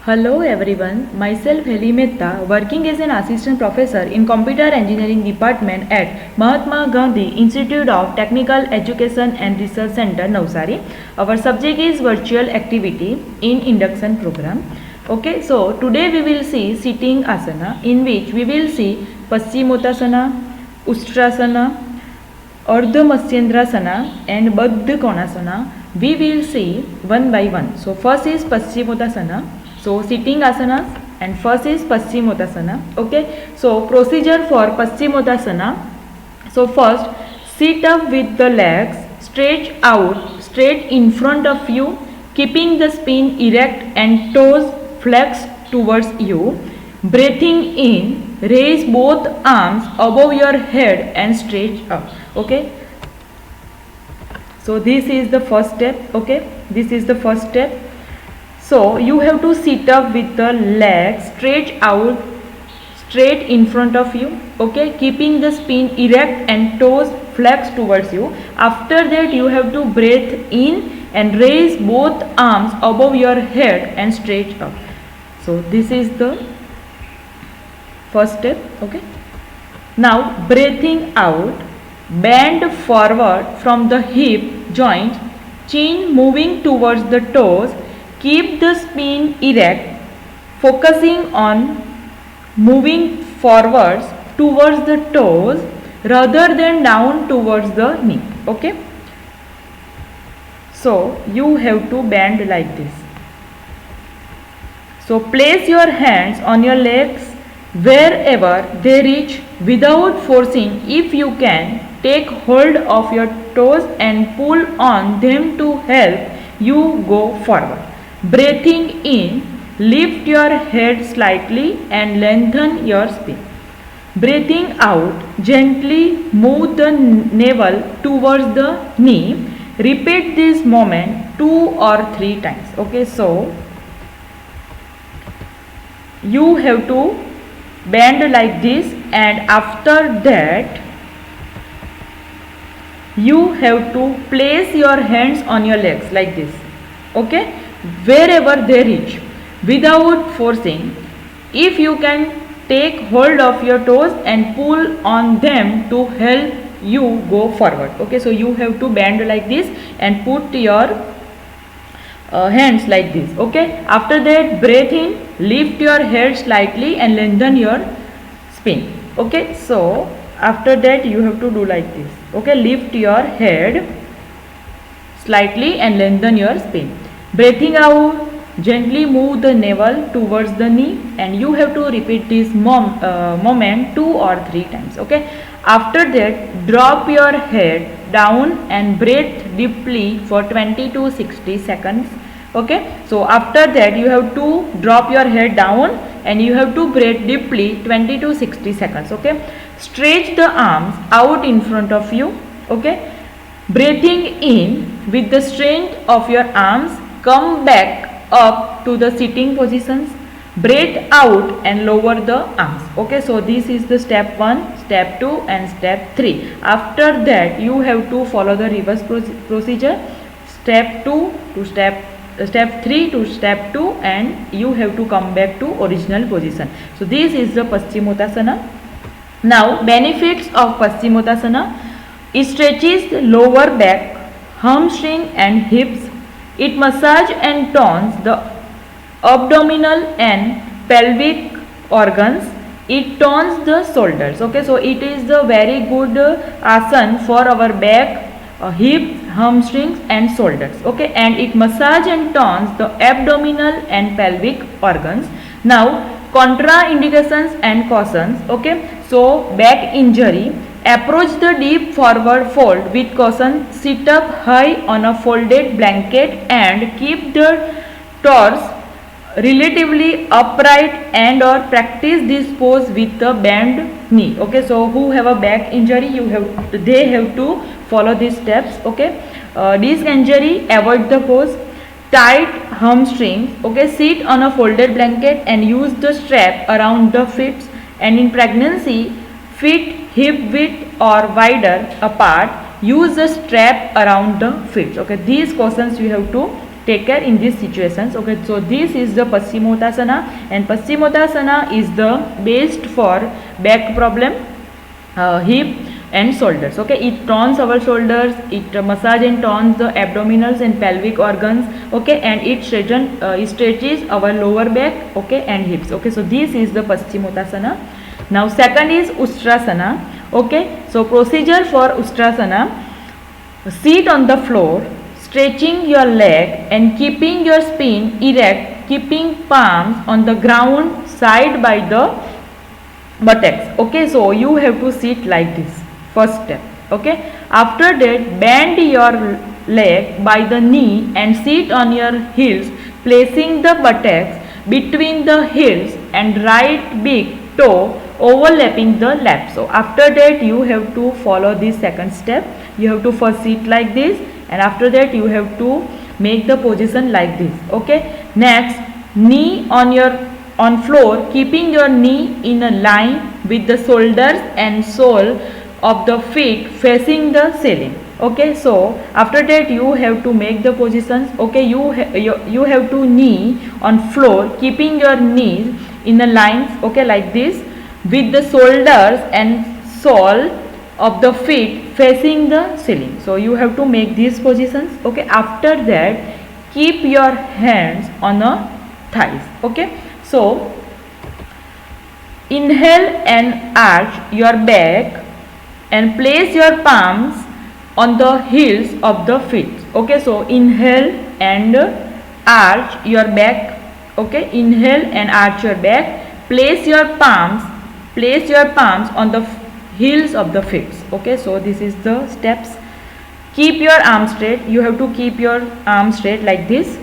Hello everyone, myself Heli Mehta, working as an assistant professor in Computer Engineering Department at Mahatma Gandhi Institute of Technical Education and Research Center, Navsari. Our subject is virtual activity in induction program. Okay, so today we will see sitting asana, in which we will see Paschimottanasana, Ustrasana, Ardha Matsyendrasana and Baddha Konasana. We will see one by one. So first is Paschimottanasana. So sitting asanas, and first is Paschimottanasana. Okay, so procedure for Paschimottanasana. So first, sit up with the legs stretched out, straight in front of you, keeping the spine erect and toes flexed towards you. Breathing in, raise both arms above your head and stretch up. Okay, so this is the first step. Okay, this is the first step. So you have to sit up with the legs stretched out, straight in front of you. Okay, keeping the spine erect and toes flexed towards you. After that you have to breathe in and raise both arms above your head and stretch up. So this is the first step. Okay, now breathing out, bend forward from the hip joint, chin moving towards the toes. Keep the spine erect, focusing on moving forwards towards the toes rather than down towards the knee. Okay, so you have to bend like this. So place your hands on your legs wherever they reach without forcing. If you can, take hold of your toes and pull on them to help you go forward. Breathing in, lift your head slightly and lengthen your spine. Breathing out, gently move the navel towards the knee. Repeat this movement 2 or 3 times. Okay, so you have to bend like this, and after that you have to place your hands on your legs like this. Okay, wherever they reach without forcing. If you can, take hold of your toes and pull on them to help you go forward. Okay, so you have to bend like this and put your hands like this. Okay, after that breathe in, lift your head slightly and lengthen your spine. Okay, so after that you have to do like this. Okay, lift your head slightly and lengthen your spine. Breathing out, gently move the navel towards the knee, and you have to repeat this moment 2 or 3 times. Okay, after that drop your head down and breathe deeply for 20 to 60 seconds. Okay, so after that you have to drop your head down and you have to breathe deeply 20 to 60 seconds. Okay, stretch the arms out in front of you. Okay, breathing in with the strength of your arms, come back up to the sitting positions. Breathe out and lower the arms. Okay, so this is the step 1, step 2 and step 3. After that you have to follow the reverse procedure, step 2 to step 3 to step 2, and you have to come back to original position. So this is the Paschimottanasana. Now benefits of Paschimottanasana: it stretches the lower back, hamstring and hips. It massages and tones the abdominal and pelvic organs. It tones the shoulders. Okay, so it is the very good asana for our back, hips, hamstrings and shoulders. Okay, and it massages and tones the abdominal and pelvic organs. Now contraindications and cautions. Okay, so back injury: approach the deep forward fold with caution. Sit up high on a folded blanket and keep the torso relatively upright, and or practice this pose with the bent knee. Okay, so who have a back injury, they have to follow these steps. Okay, disc injury, avoid the pose. Tight hamstrings. Okay, sit on a folded blanket and use the strap around the feet. And in pregnancy, feet hip width or wider apart, use the strap around the feet. Okay, these cautions you have to take care in these situations. Okay, so this is the Paschimottanasana, and Paschimottanasana is the best for back problem, hip and shoulders. Okay, it tones our shoulders, it massage and tones the abdominals and pelvic organs. Okay, and it stretches our lower back, okay, and hips. Okay, so this is the Paschimottanasana. Now second is Ustrasana. Okay, so procedure for Ustrasana: sit on the floor, stretching your leg and keeping your spine erect, keeping palms on the ground side by the buttocks. Okay, so you have to sit like this, first step. Okay, after that bend your leg by the knee and sit on your heels, placing the buttocks between the heels and right big toe overlapping the lap. So after that you have to follow this second step. You have to first sit like this, and after that you have to make the position like this. Okay, next, knee on floor, keeping your knee in a line with the shoulders and sole of the feet facing the ceiling. Okay, so after that you have to make the positions. Okay, you have to knee on floor, keeping your knees in a line, okay, like this, with the shoulders and sole of the feet facing the ceiling. So you have to make these positions. Okay, after that keep your hands on the thighs. Okay, so inhale and arch your back and place your palms on the heels of the feet. Okay, so inhale and arch your back. Okay, inhale and arch your back, place your palms on the heels of the feet. Okay, so this is the steps. Keep your arms straight. You have to keep your arms straight like this.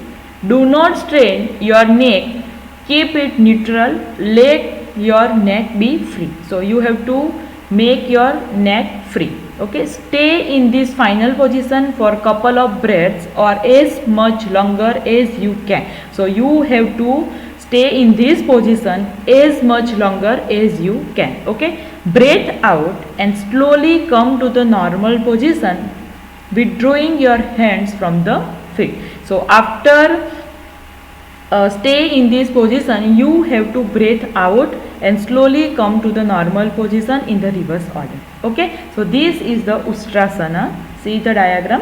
Do not strain your neck, keep it neutral, let your neck be free. So you have to make your neck free. Okay, stay in this final position for couple of breaths or as much longer as you can. So you have to stay in this position as much longer as you can. Okay, breathe out and slowly come to the normal position, withdrawing your hands from the feet. So after stay in this position, you have to breathe out and slowly come to the normal position in the reverse order. Okay, so this is the Ustrasana. See the diagram.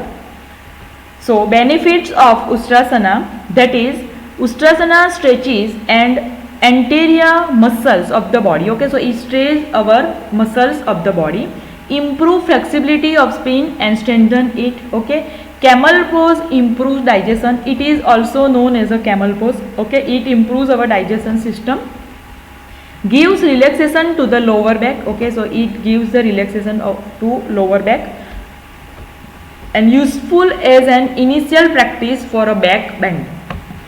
So benefits of Ustrasana, that is Ustrasana stretches and anterior muscles of the body. Okay, so it stretches our muscles of the body, improve flexibility of spine and strengthen it. Okay, camel pose improves digestion. It is also known as a camel pose. Okay, it improves our digestion system, gives relaxation to the lower back. Okay, so it gives the relaxation to lower back, and useful as an initial practice for a back bend.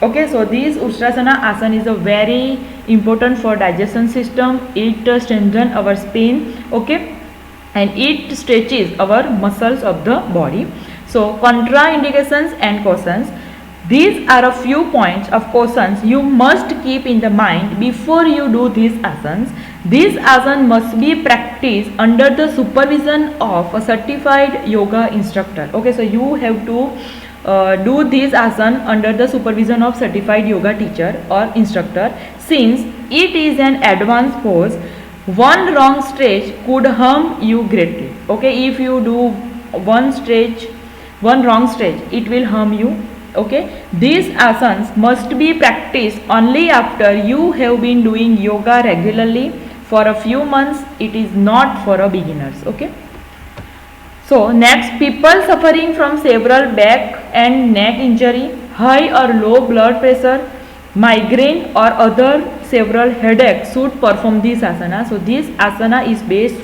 Okay, so this Ustrasana asana is a very important for digestion system. It strengthens our spine. Okay, and it stretches our muscles of the body. So contraindications and cautions. These are a few points of cautions you must keep in the mind before you do these asanas. This asana must be practiced under the supervision of a certified yoga instructor. Okay, so you have to do this asana under the supervision of certified yoga teacher or instructor, since it is an advanced pose. One wrong stretch could harm you greatly. Okay, if you do one wrong stretch, it will harm you. Okay, these asanas must be practiced only after you have been doing yoga regularly for a few months. It is not for a beginners. Okay, so next, people suffering from several back and neck injury, high or low blood pressure, migraine or other several headaches should perform this asana. So this asana is based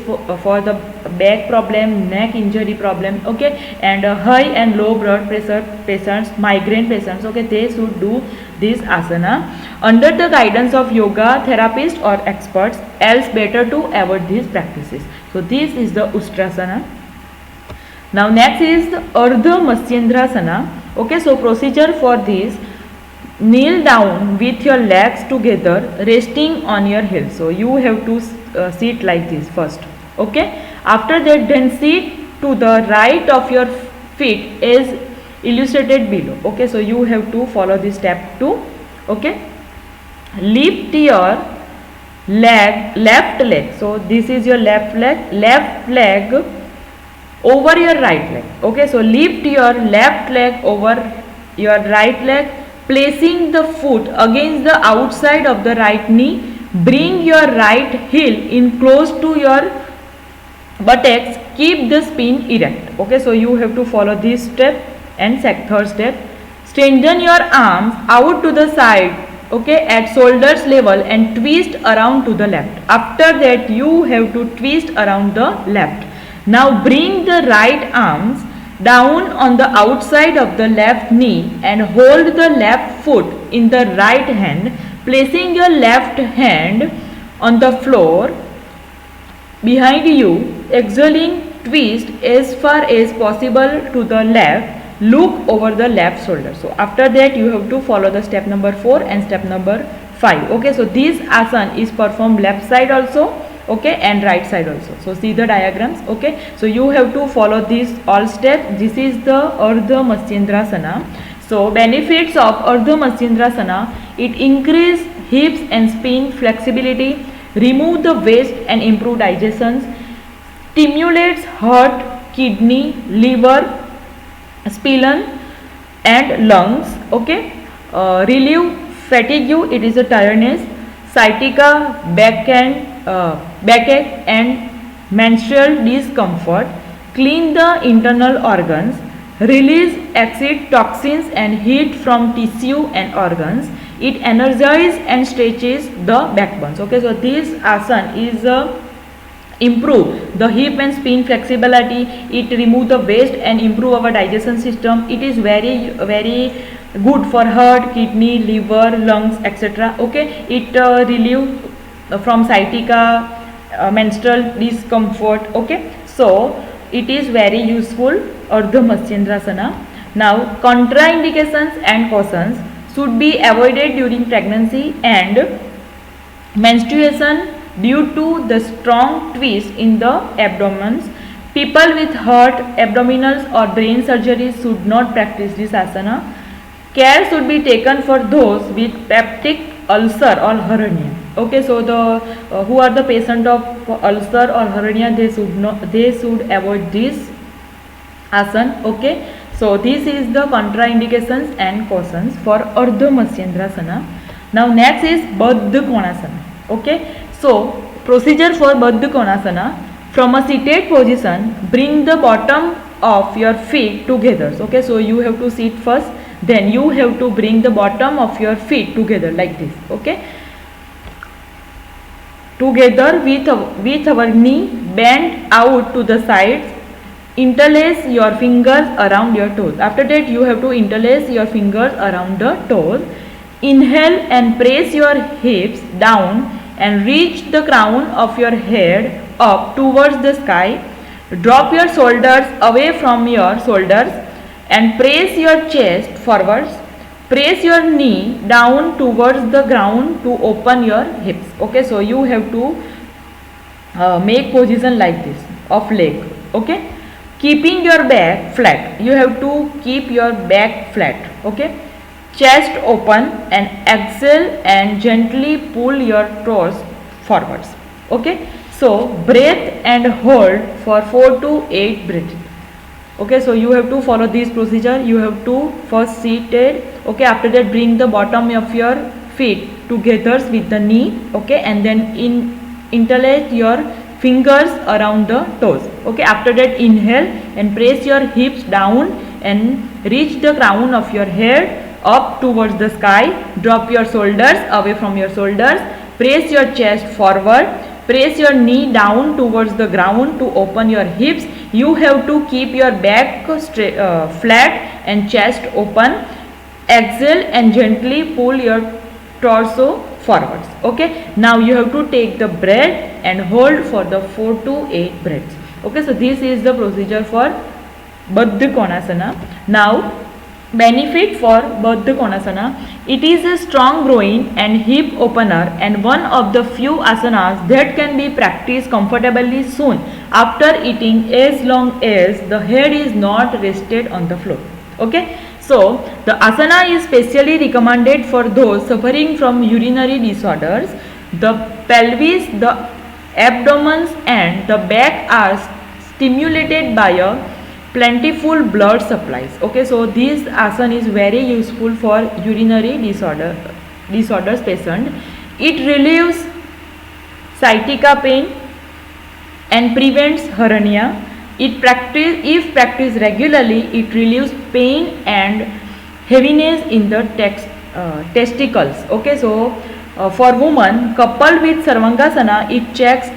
for the back problem, neck injury problem. Okay, and high and low blood pressure patients, migraine patients, okay, they should do this asana under the guidance of yoga therapist or experts, else better to avoid these practices. So this is the Ustrasana. Now next is the Ardha Matsyendrasana. Okay, so procedure for this: kneel down with your legs together, resting on your heels. So you have to sit like this first. Okay, after that then sit to the right of your feet as illustrated below. Okay, so you have to follow this step too. Okay, lift your left leg. So this is your left leg over your right leg. Okay, so lift your left leg over your right leg, placing the foot against the outside of the right knee. Bring your right heel in close to your buttocks. Keep the spine erect. Okay, so you have to follow this step. And third step, straighten your arms out to the side, okay, at shoulders level, and twist around to the left. After that you have to twist around the left. Now bring the right arms down on the outside of the left knee and hold the left foot in the right hand, placing your left hand on the floor behind you. Exhaling, twist as far as possible to the left. Look over the left shoulder. So after that you have to follow the step number 4 and step number 5. Okay, so this asana is performed left side also, okay, and right side also. So see the diagrams. Okay, so you have to follow these all steps. This is the Ardha Matsyendrasana. So benefits of Ardha Matsyendrasana: it increase hips and spine flexibility, remove the waist and improve digestion, stimulates heart, kidney, liver, spleen and lungs. Okay, relieve fatigue, it is a tiredness, sciatica, backache and menstrual discomfort, clean the internal organs, release acid, toxins and heat from tissue and organs. It energizes and stretches the backbones. Okay, so this asana is improve the hip and spine flexibility. It remove the waist and improve our digestion system. It is very good for heart, kidney, liver, lungs, etc. Okay, it relieve from sciatica, menstrual discomfort. Okay, so it is very useful, Ardha Matsyendrasana. Now contraindications and cautions: should be avoided during pregnancy and menstruation due to the strong twist in the abdomen. People with heart, abdominal or brain surgeries should not practice this asana. Care should be taken for those with peptic ulcer or hernia. Okay, so the who are the patient of ulcer or hernia, they should avoid this asana. Okay, so this is the contraindications and cautions for Ardha Matsyendrasana. Now next is Baddha Konasana. Okay, so procedure for Baddha Konasana: from a seated position, bring the bottom of your feet together. Okay, so you have to sit first, then you have to bring the bottom of your feet together like this. Okay, together with our knee bent out to the sides. Interlace your fingers around your toes. After that you have to interlace your fingers around the toes. Inhale and press your hips down and reach the crown of your head up towards the sky. Drop your shoulders away from your shoulders and press your chest forwards. Press your knee down towards the ground to open your hips. Okay, so you have to make position like this of leg. Okay, keeping your back flat. You have to keep your back flat. Okay, chest open and exhale and gently pull your toes forwards. Okay, so breathe and hold for 4 to 8 breaths. Okay, so you have to follow this procedure. You have to first seated. Okay, after that bring the bottom of your feet together with the knee. Okay, and then interlace your fingers around the toes. Okay, after that inhale and press your hips down and reach the crown of your head up towards the sky. Drop your shoulders away from your shoulders. Press your chest forward. Press your knee down towards the ground to open your hips. You have to keep your back flat and chest open. Exhale and gently pull your torso forwards. Okay, now you have to take the breath and hold for the 4 to 8 breaths. Okay, so this is the procedure for Baddha Konasana. Now benefit for Baddha Konasana: it is a strong groin and hip opener and one of the few asanas that can be practiced comfortably soon after eating, as long as the head is not rested on the floor. Okay, so the asana is specially recommended for those suffering from urinary disorders. The pelvis, the abdomen and the back are stimulated by a plentiful blood supplies. Okay, so this asana is very useful for urinary disorders patient. It relieves sciatica pain and prevents hernia. If practiced regularly, it relieves pain and heaviness in the testicles. Okay, so for women coupled with Sarvangasana, it checks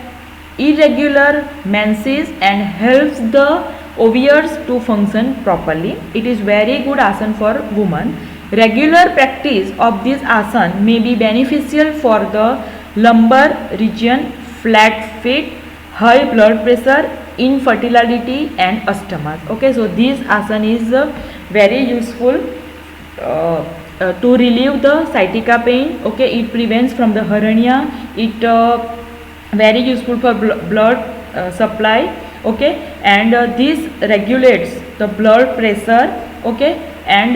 irregular menses and helps the ovaries to function properly. It is very good asana for women. Regular practice of this asana may be beneficial for the lumbar region, flat feet, high blood pressure, infertility and asthma. Okay, so this asana is very useful to relieve the sciatica pain. Okay, it prevents from the hernia. It very useful for blood supply. Okay, and this regulates the blood pressure. Okay, and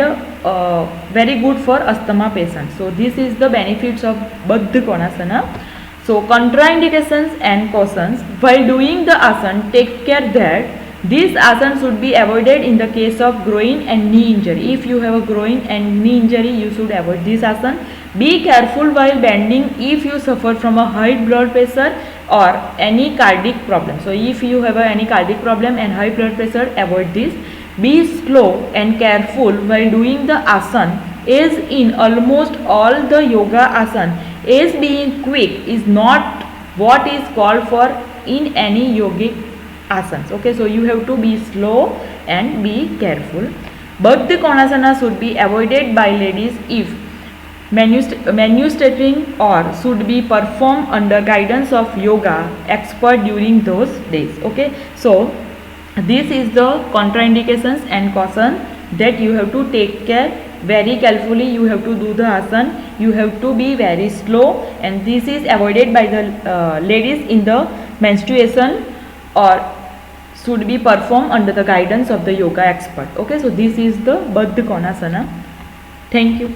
very good for asthma patients. So this is the benefits of Baddha Konasana. So contraindications and cautions. While doing the asana, take care that this asana should be avoided in the case of groin and knee injury. If you have a groin and knee injury, you should avoid this asana. Be careful while bending if you suffer from a high blood pressure or any cardiac problem. So if you have any cardiac problem and high blood pressure, avoid this. Be slow and careful while doing the asana, as in almost all the yoga asana, as being quick is not what is called for in any yogic asanas. Okay, so you have to be slow and be careful. Baddha Konasana should be avoided by ladies if menstruating or should be performed under guidance of yoga expert during those days. Okay, so this is the contraindications and caution that you have to take care very carefully. You have to do the asana, you have to be very slow, and this is avoided by the ladies in the menstruation or should be performed under the guidance of the yoga expert. Okay, so this is the Baddha Konasana. Thank you.